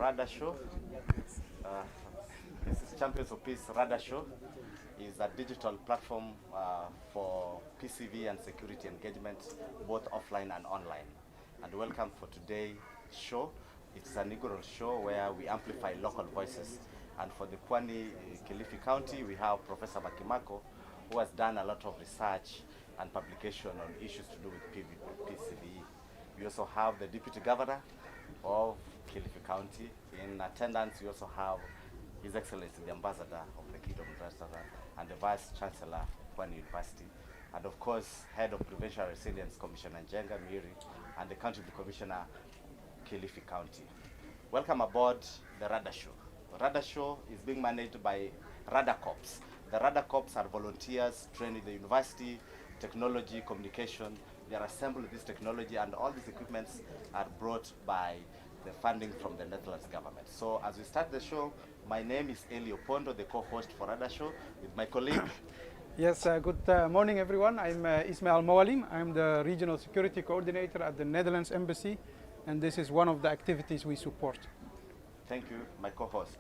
Radar Show. Uh, this is Champions of Peace Radar Show. Is a digital platform for PCV and security engagement, both offline and online. And welcome for today's show. It's an inaugural show where we amplify local voices. And for the Pwani Kilifi County, we have Professor Bakimako, who has done a lot of research and publication on issues to do with PCV. We also have the Deputy Governor of Kilifi County. In attendance, we also have His Excellency, the Ambassador of the Kingdom of Restaurant, and the Vice Chancellor, Pwani University, and of course, Head of Provincial Resilience Commissioner Njenga Miri, and the County Commissioner, Kilifi County. Welcome aboard the Radar Show. The Radar Show is being managed by Radar Corps. The Radar Corps are volunteers trained in the university, technology, communication. They are assembled this technology, and all these equipments are brought by the funding from the Netherlands government. So as we start the show, my name is H.E Opondo, the co-host for Radar Show, with my colleague. Yes, good morning everyone. I'm Ismail Moalim. I'm the Regional Security Coordinator at the Netherlands Embassy, and this is one of the activities we support. Thank you, my co-host.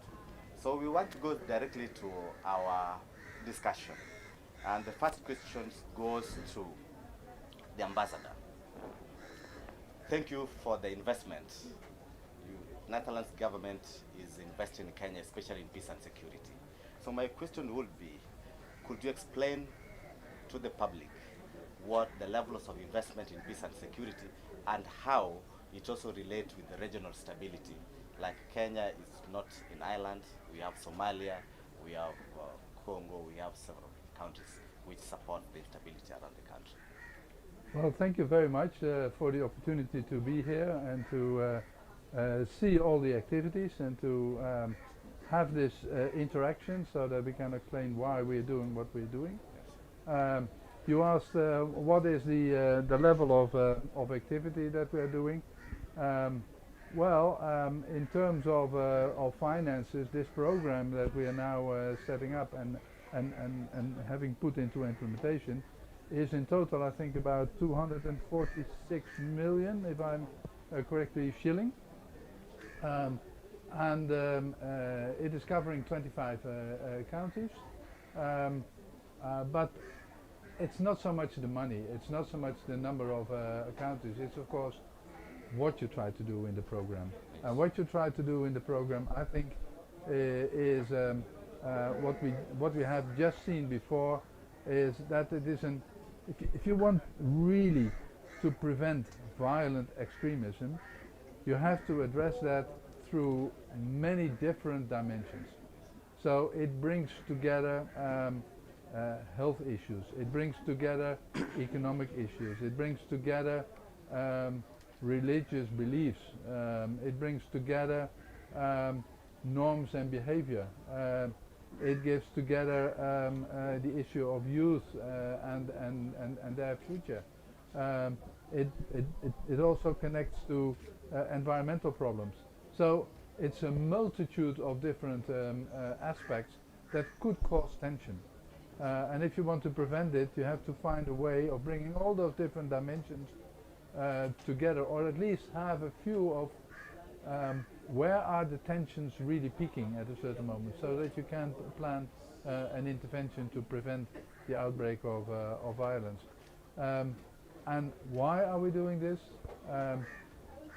So we want to go directly to our discussion. And the first question goes to the Ambassador. Thank you for the investment. Netherlands government is investing in Kenya, especially in peace and security. So my question would be, could you explain to the public what the levels of investment in peace and security and how it also relates with the regional stability? Like Kenya is not an island, we have Somalia, we have Congo, we have several countries which support the stability around the country. Well, thank you very much for the opportunity to be here and to see all the activities and to have this interaction so that we can explain why we're doing what we're doing. You asked what is the level of activity that we are doing. In terms of finances, this program that we are now setting up and having put into implementation is in total, I think, about 246 million, if I'm correctly, shilling. It is covering 25 counties, but it's not so much the money, it's not so much the number of counties, it's of course what you try to do in the program. And what you try to do in the program, I think, is what we have just seen before, is that it is if you want really to prevent violent extremism, you have to address that through many different dimensions. So it brings together health issues, it brings together economic issues, it brings together religious beliefs, it brings together norms and behavior, it gives together the issue of youth and their future. It also connects to environmental problems. So it's a multitude of different aspects that could cause tension. And if you want to prevent it, you have to find a way of bringing all those different dimensions together, or at least have a few of where are the tensions really peaking at a certain moment, so that you can plan an intervention to prevent the outbreak of violence. And why are we doing this?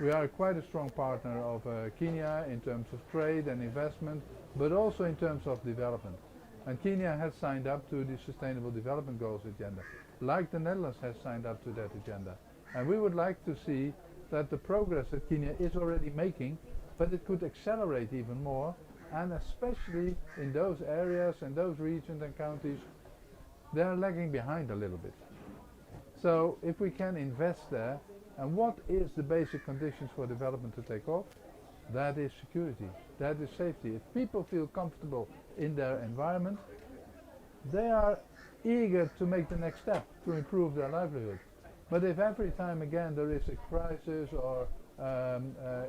We are quite a strong partner of Kenya in terms of trade and investment, but also in terms of development. And Kenya has signed up to the Sustainable Development Goals agenda, like the Netherlands has signed up to that agenda. And we would like to see that the progress that Kenya is already making, but it could accelerate even more, and especially in those areas and those regions and counties, they are lagging behind a little bit. So if we can invest there, and what is the basic conditions for development to take off? That is security, that is safety. If people feel comfortable in their environment, they are eager to make the next step to improve their livelihood. But if every time again there is a crisis or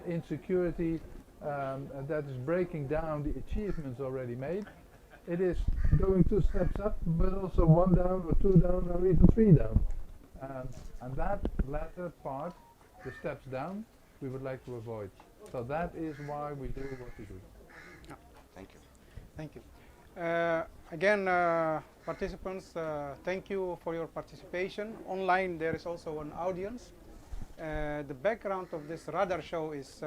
insecurity that is breaking down the achievements already made, it is going 2 steps up, but also 1 down or 2 down or even 3 down. And that latter part, the steps down, we would like to avoid. So that is why we do what we do. Thank you. Thank you. Again, participants, thank you for your participation. Online, there is also an audience. The background of this radar show is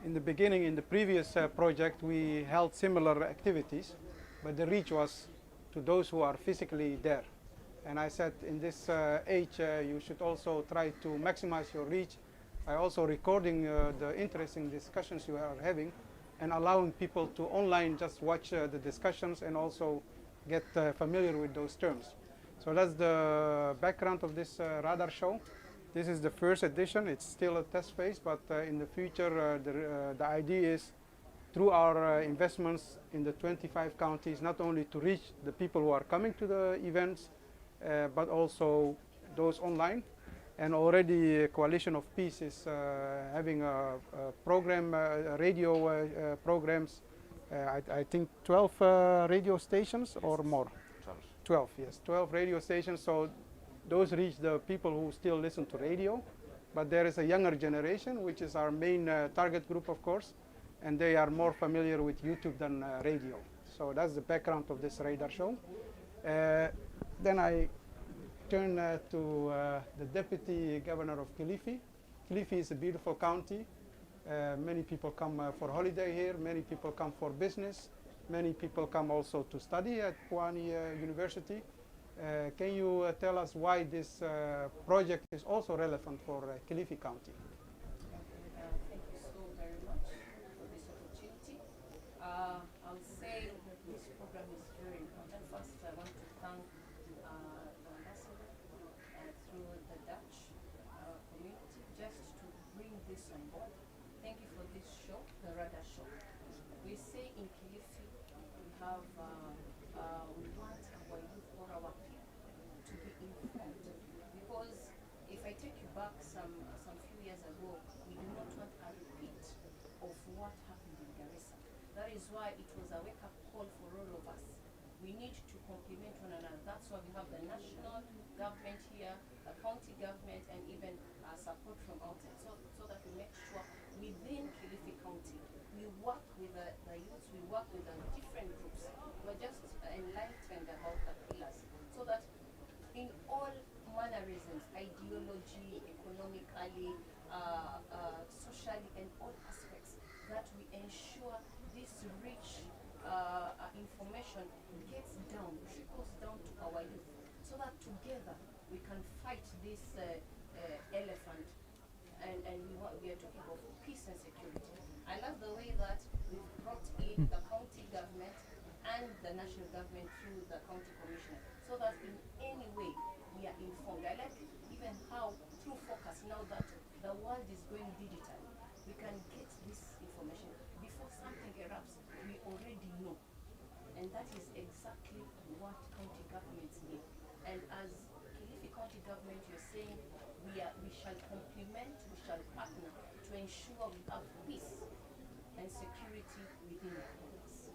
in the beginning, in the previous project, we held similar activities, but the reach was to those who are physically there. And I said, in this age, you should also try to maximize your reach by also recording the interesting discussions you are having and allowing people to online just watch the discussions and also get familiar with those terms. So that's the background of this radar show. This is the first edition. It's still a test phase, but in the future, the idea is through our investments in the 25 counties, not only to reach the people who are coming to the events, but also those online. And already Coalition of Peace is having a program, radio programs, I think 12 radio stations or more. 12, yes, 12 radio stations. So those reach the people who still listen to radio, but there is a younger generation, which is our main target group, of course, and they are more familiar with YouTube than radio. So that's the background of this radar show. Then I turn to the Deputy Governor of Kilifi. Kilifi is a beautiful county. Many people come for holiday here, many people come for business, many people come also to study at Pwani University. Can you tell us why this project is also relevant for Kilifi County? Thank you so very much for this opportunity. I would say this program is very important. First, I want to thank the ambassador through the Dutch community just to bring this on board. Thank you for this show, the radar show. We say in Kilifi we have we want our youth or our people to be informed, because if I take you back some few years ago, we do not want a repeat of what happened in Garissa. That is why it was a wake-up call for all of us. We need to complement one another. That's why we have the national government here, the county government, and even support from outside, so that we make sure within Kilifi County we work with the youth, we work with the different groups. We're just enlightened about the pillars, so that in all mannerisms, ideology, economically, socially, and all aspects, that we ensure this rich information gets down, trickles down to our youth, so that together we can fight this elephant. And we are talking about peace and security. I love the way that we've brought in the county government and the national government through the county commissioner, so that in any way we are informed. I like even how through focus, now that the world is going digital, we can get this information before something erupts. We already know, and that is exactly what county governments need. And as Kilifi County government, you're saying we shall complement, we shall partner to ensure we have peace and security within the province.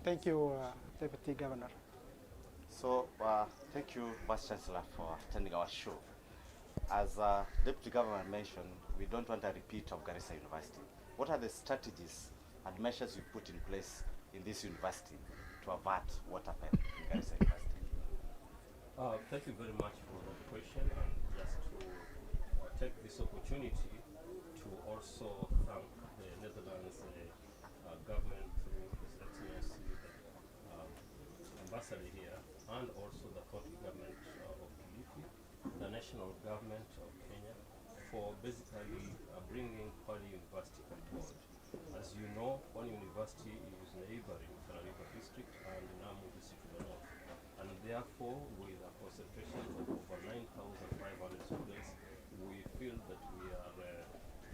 Thank you, Deputy Governor. So thank you, Vice Chancellor, for attending our show. As Deputy Governor mentioned, we don't want a repeat of Garissa University. What are the strategies and measures you put in place in this university to avert what happened in Garissa University? Thank you very much for that question, and just to take this opportunity to also thank the Netherlands government through His Excellency the Ambassador here, and also the county government of Kilifi, the national government of Kenya, for basically bringing Pwani University on board. As you know, Pwani University is neighboring Tana River district and Namu district to the north. And therefore, with a concentration of over 9,500 students, we feel that we are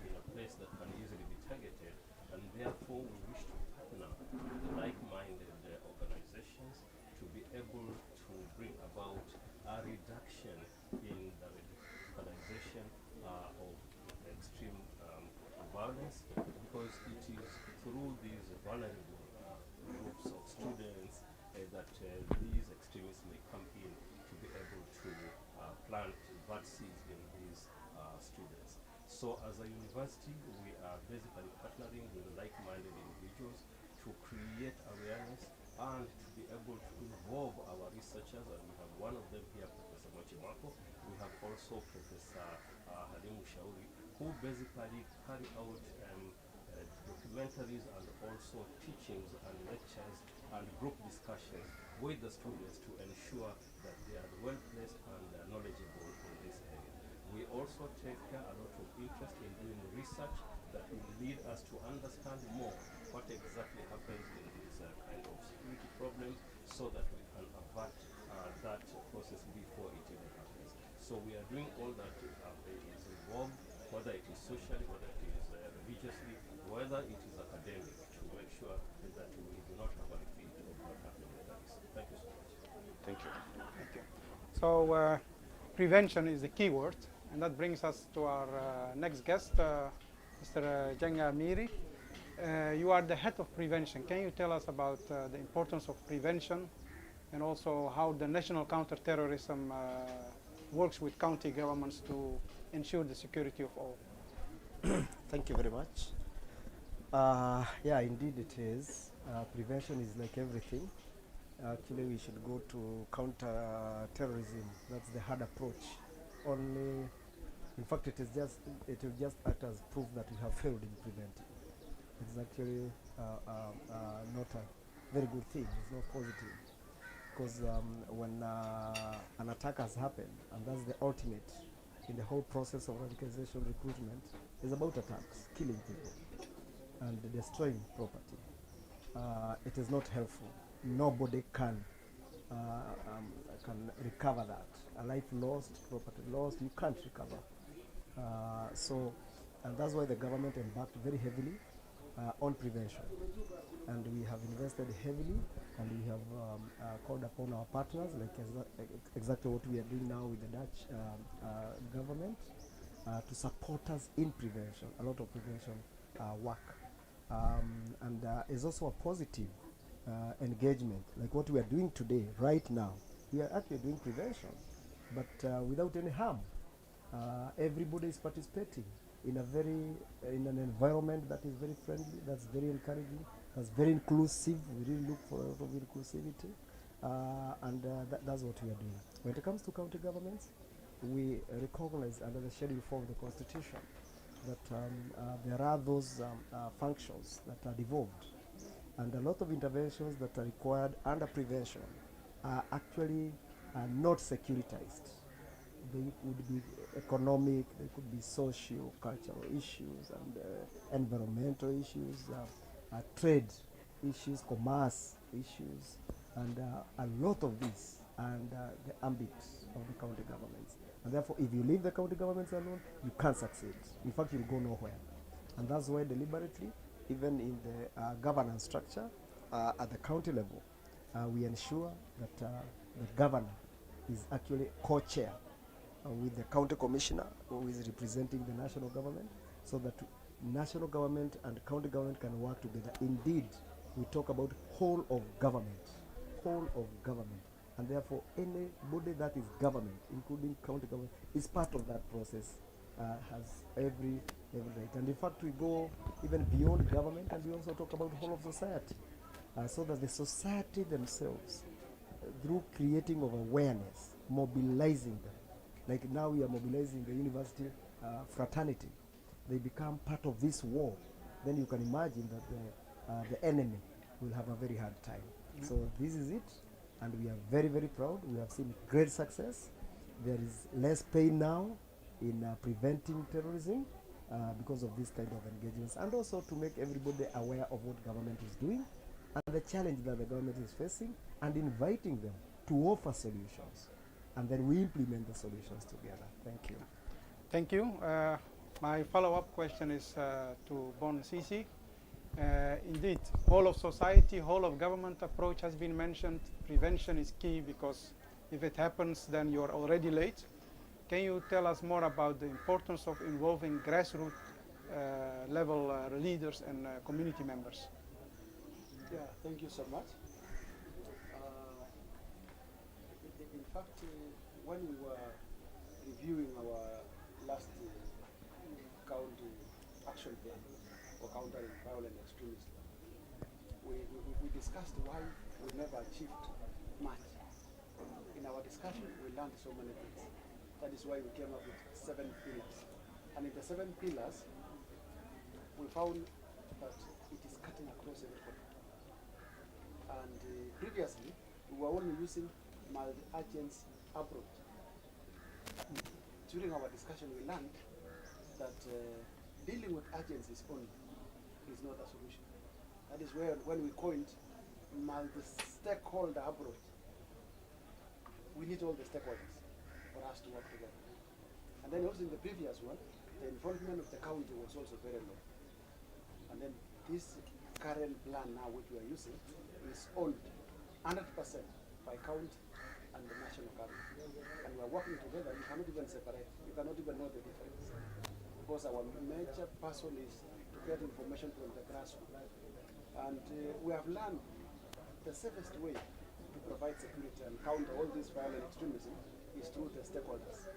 in a place that can easily be targeted, and therefore we wish to partner with like-minded organizations to be able to bring about a reduction in the radicalization of extreme violence, because it is through these vulnerable groups of students that these extremists may come in to be able to plant bad seeds in these students. So as a university, we are basically partnering with like-minded individuals to create awareness and to be able to involve our researchers, and we have one of them here, Professor Mochimako. We have also Professor Halimu Shauri, who basically carry out documentaries and also teachings and lectures and group discussions with the students to ensure that they are well placed and knowledgeable in this area. We also take a lot of interest in doing research that will lead us to understand more what exactly happens in these kind of security problems, so that we can avert that process before it even happens. So we are doing all that is involved, whether it is socially, whether it is religiously, whether it is academic, to make sure that we do not have a repeat of what happened with us. Thank you so much. Thank you. Thank you. So prevention is the key word, and that brings us to our next guest, Mr. Jenga Miri. You are the head of prevention. Can you tell us about the importance of prevention and also how the national counterterrorism works with county governments to ensure the security of all? Thank you very much. Yeah, indeed it is. Prevention is like everything. Actually, we should go to counter terrorism. That's the hard approach. Only, in fact, it will just act as proof that we have failed in preventing. It's actually not a very good thing. It's not positive, because when an attack has happened, and that's the ultimate in the whole process of radicalization recruitment, is about attacks, killing people, and destroying property. It is not helpful. Nobody can recover that. A life lost, property lost, you can't recover. And that's why the government embarked very heavily on prevention. And we have invested heavily, and we have called upon our partners, like exactly what we are doing now with the Dutch government, to support us in prevention, a lot of prevention work. And is also a positive engagement, like what we are doing today, right now. We are actually doing prevention, but without any harm. Everybody is participating in in an environment that is very friendly, that's very encouraging, that's very inclusive. We really look for a lot of inclusivity, and that's what we are doing. When it comes to county governments, we recognize under the Schedule 4 of the Constitution that there are those functions that are devolved, and a lot of interventions that are required under prevention are actually not securitized. They would be economic, they could be social, cultural issues, and environmental issues, trade issues, commerce issues, and a lot of these and the ambit of the county governments. And therefore, if you leave the county governments alone, you can't succeed. In fact, you'll go nowhere. And that's why deliberately, even in the governance structure at the county level, we ensure that the governor is actually co-chair with the county commissioner, who is representing the national government, so that national government and county government can work together. Indeed, we talk about whole of government, and therefore anybody that is government, including county government, is part of that process, has every right. And in fact, we go even beyond government, and we also talk about whole of society, so that the society themselves, through creating of awareness, mobilizing them. Like now we are mobilizing the university fraternity. They become part of this war. Then you can imagine that the enemy will have a very hard time. So this is it, and we are very, very proud. We have seen great success. There is less pain now in preventing terrorism because of this kind of engagements, and also to make everybody aware of what government is doing and the challenge that the government is facing, and inviting them to offer solutions. And then we implement the solutions together. Thank you. Thank you. My follow-up question is to Bon Sisi. Indeed, whole of society, whole of government approach has been mentioned. Prevention is key, because if it happens, then you're already late. Can you tell us more about the importance of involving grassroots level leaders and community members? Yeah, thank you so much. In fact, when we were reviewing our last action plan for countering violent extremism. We discussed why we never achieved much. In our discussion, we learned so many things. That is why we came up with 7 pillars. And in the 7 pillars, we found that it is cutting across everybody. And previously, we were only using multi-agency approach. During our discussion, we learned that dealing with agencies only is not a solution. That is where, when we coined multi-stakeholder approach, we need all the stakeholders for us to work together. And then also in the previous one, the involvement of the county was also very low. And then this current plan now, which we are using, is owned 100% by county and the national government. And we are working together. You cannot even separate. You cannot even know the difference. Because our major person is to get information from the grassroots. And we have learned the safest way to provide security and counter all this violent extremism is through the stakeholders.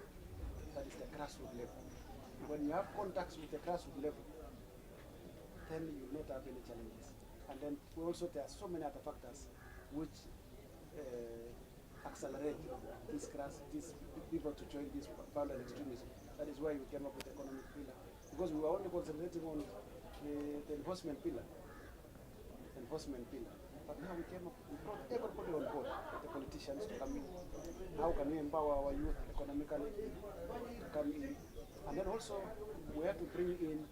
That is the grassroots level. When you have contacts with the grassroots level, then you will not have any challenges. And then also there are so many other factors which accelerate these people to join this violent extremism. That is why we came up with the economic pillar. Because we were only concentrating on the enforcement pillar. But now we came up, we brought everybody on board, the politicians to come in. How can we empower our youth economically to come in? And then also, we have to bring in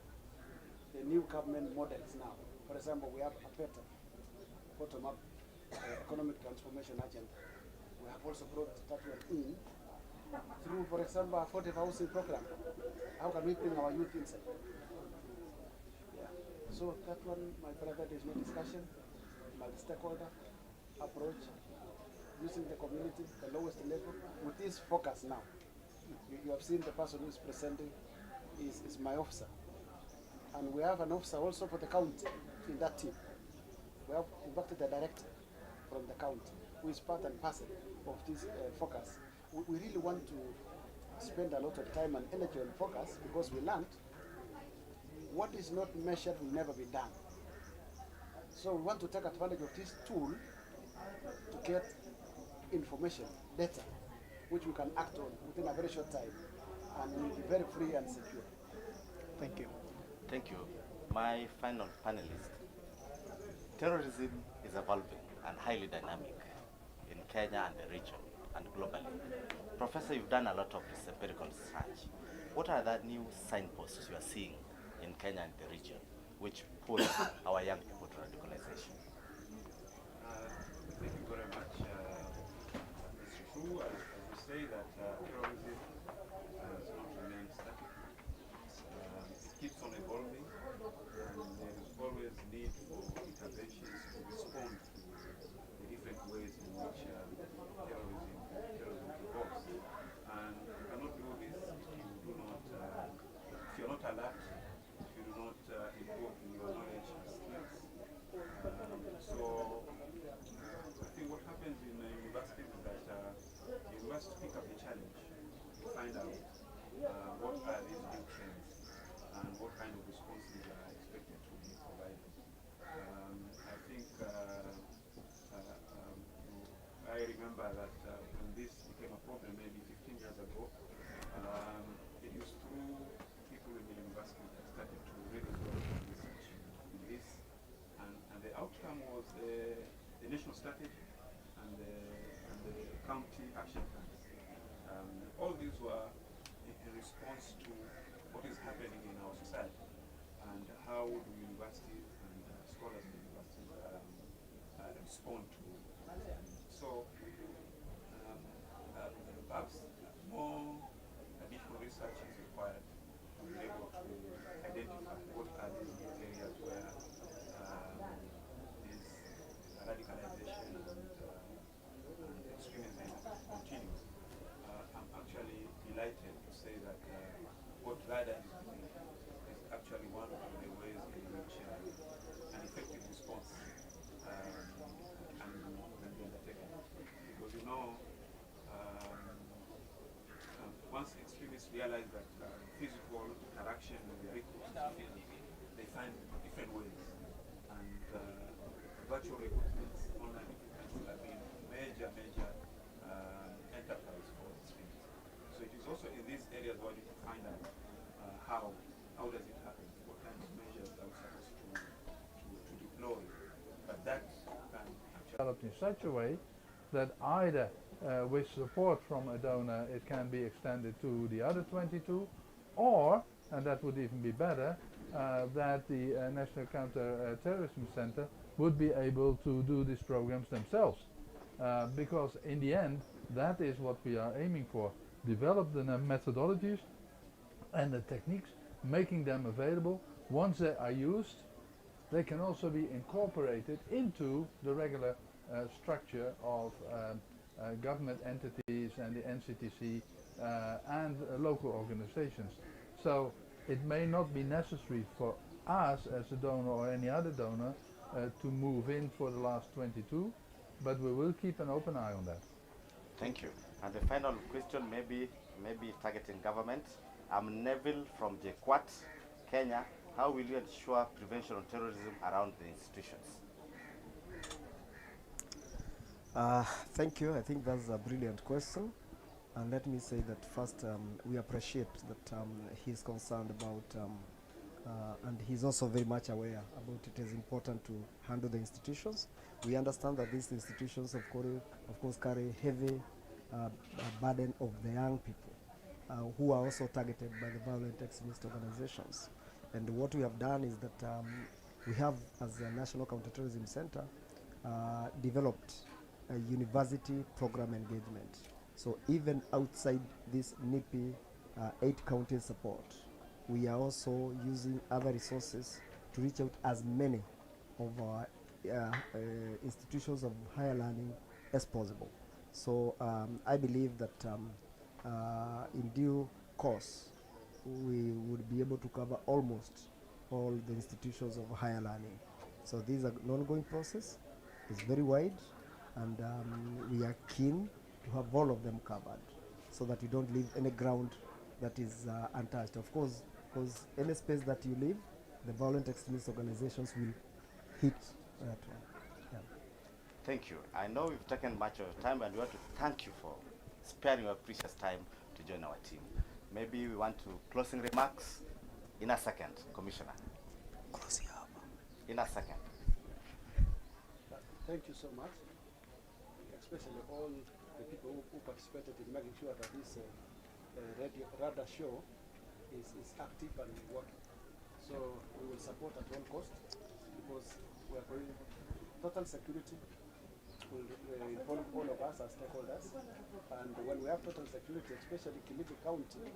the new government models now. For example, we have a better bottom-up economic transformation agenda. We have also brought that one in through, for example, a affordable housing program. How can we bring our youth inside? Yeah. So that one, my brother, there is no discussion. Multi-stakeholder approach, using the community, the lowest level, with this focus now. You have seen the person who is presenting is my officer. And we have an officer also for the county in that team. We have invited the director from the county, who is part and parcel of this focus. We really want to spend a lot of time and energy on focus because we learned what is not measured will never be done. So we want to take advantage of this tool to get information, data, which we can act on within a very short time and will be very free and secure. Thank you. Thank you. My final panelist. Terrorism is evolving and highly dynamic in Kenya and the region and globally. Professor, you've done a lot of this empirical research. What are the new signposts you are seeing in Kenya and the region which push our young people to radicalization? Thank you very much. It's true, as you say, that terrorism has not remained static. It keeps on evolving, and there is always need for interventions to respond to the different ways in which terrorism evolves. And you cannot do this if you do not, if you're not alert, if you do not improve your knowledge and skills. So I think what happens in universities is that you must pick up the challenge to find out what are these new trends and what kind of responses are expected to be provided. I think I remember that when this became a problem maybe 15 years ago, it was through people in the university that started to really do research in this, and the outcome was the national strategy and the county action plans. All these were in response to what is happening in our society and how do universities and scholars in universities respond to it. So perhaps more additional research is required to be able to identify what are these new areas where this radicalization and extremism continues. I'm actually delighted to say that what RADA is doing is actually one of the ways in which an effective response can be undertaken. Because you know, once extremists realize that physical interaction with their recruits is find different ways. And virtual recruitments, online recruitments will have been major enterprise for streams. So it is also in these areas where you find out how does it happen, what kind of measures are we supposed to deploy. But that can actually Developed in such a way that either with support from a donor it can be extended to the other 22, or, and that would even be better, that the National Counter-Terrorism Center would be able to do these programs themselves. Because in the end, that is what we are aiming for. Develop the methodologies and the techniques, making them available. Once they are used, they can also be incorporated into the regular structure of government entities and the NCTC and local organizations. So it may not be necessary for us as a donor or any other donor to move in for the last 22, but we will keep an open eye on that. Thank you. And the final question, maybe targeting government. I'm Neville from JKUAT, Kenya. How will you ensure prevention of terrorism around the institutions? Thank you. I think that's a brilliant question. And let me say that first, we appreciate that he's concerned about, and he's also very much aware about it is important to handle the institutions. We understand that these institutions, of course, carry heavy burden of the young people who are also targeted by the violent extremist organizations. And what we have done is that we have, as a National Counterterrorism Center, developed a university program engagement. So even outside this NIPI 8 county support, we are also using other resources to reach out as many of our institutions of higher learning as possible. So I believe that in due course, we would be able to cover almost all the institutions of higher learning. So this is an ongoing process. It's very wide, and we are keen to have all of them covered so that you don't leave any ground that is untouched. Of course, because any space that you leave, the violent extremist organizations will hit that one. Yeah. Thank you. I know we've taken much of your time, and we want to thank you for sparing your precious time to join our team. Maybe we want to closing remarks in a second, Commissioner. In a second. Thank you so much, especially all the people who participated in making sure that this radar show is active and working. So we will support at all costs because we are going total security will involve all of us as stakeholders. And when we have total security, especially Kilifi County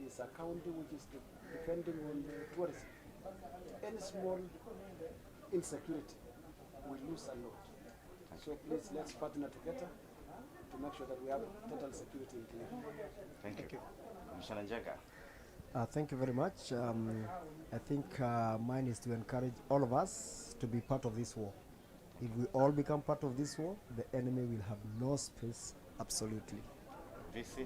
is a county which is depending on the tourism. Any small insecurity will lose a lot. So please, let's partner together to make sure that we have total security in Kilifi. Thank you. Commissioner Njega. Thank you very much. I think mine is to encourage all of us to be part of this war. If we all become part of this war, the enemy will have no space, absolutely. VC.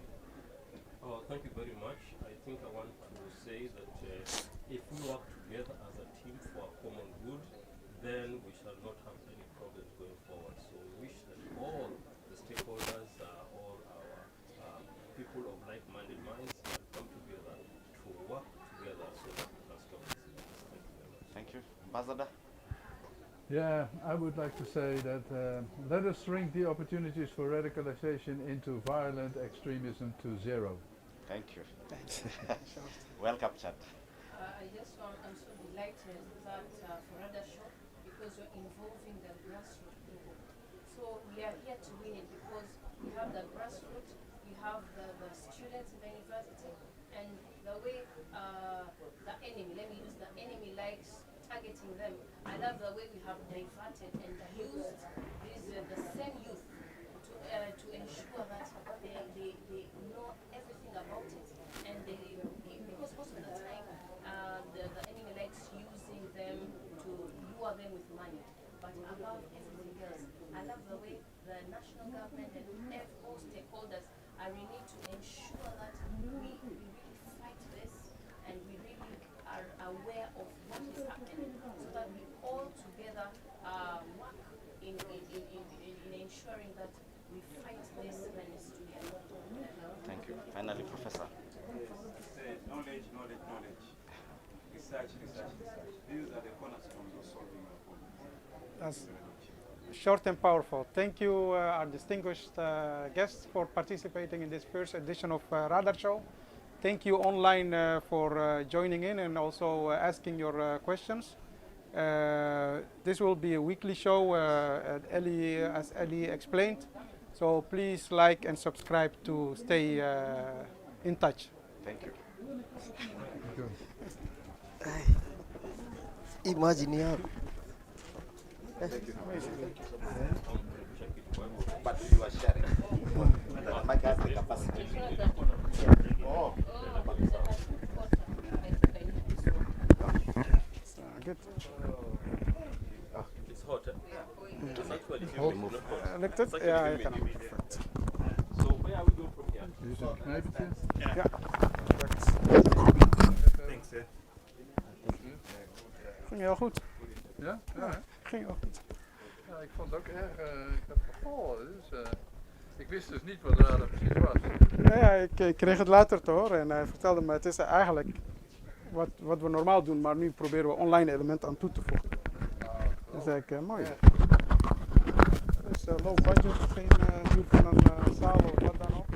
Thank you very much. I think I want to say that if we work together as a team for a common good, then we shall not have any problems going forward. So we wish that all the stakeholders, all our people of like-minded minds will come together to work together so that we can stop this. Thank you very much. Thank you. Ambassador. Yeah, I would like to say that let us shrink the opportunities for radicalization into violent extremism to zero. Thank you. Welcome, Chad. I'm so delighted that for Radar Show, because you're involving the grassroots people. So we are here to win it because we have the grassroots, we have the students in the university, and the way the enemy, let me use the enemy likes targeting them. I love the way we have diverted and used the same youth to ensure that they know everything about it, and because most of the time the enemy likes using them to lure them with money. But above everything else, I love the way the national government and all stakeholders are really to ensure that we really fight this and we really are aware of what is happening. Knowledge. Research. These are the cornerstones of solving our problems. That's short and powerful. Thank you, our distinguished guests, for participating in this first edition of Radar Show. Thank you online for joining in and also asking your questions. This will be a weekly show, as Ellie explained. So please like and subscribe to stay in touch. Thank you. Imagine yeah. But you are sharing. My has the capacity. Oh. Good. It's hot. It's actually Hot. humid. Lukt het? Ja, je kan hem. So where are we going from here? Is het een knijpertje? Ja. Thanks, Ging heel goed. Ja? Ja, hè? Ging heel goed. Ja, ik vond het ook erg. Ik dacht van, ik wist dus niet wat radar precies was. Nou ja, ik kreeg het later te horen en hij vertelde me, het is eigenlijk wat we normaal doen, maar nu proberen we online elementen aan toe te voegen. Dat is eigenlijk mooi. Dus low budget, geen huur van een zaal of wat dan ook.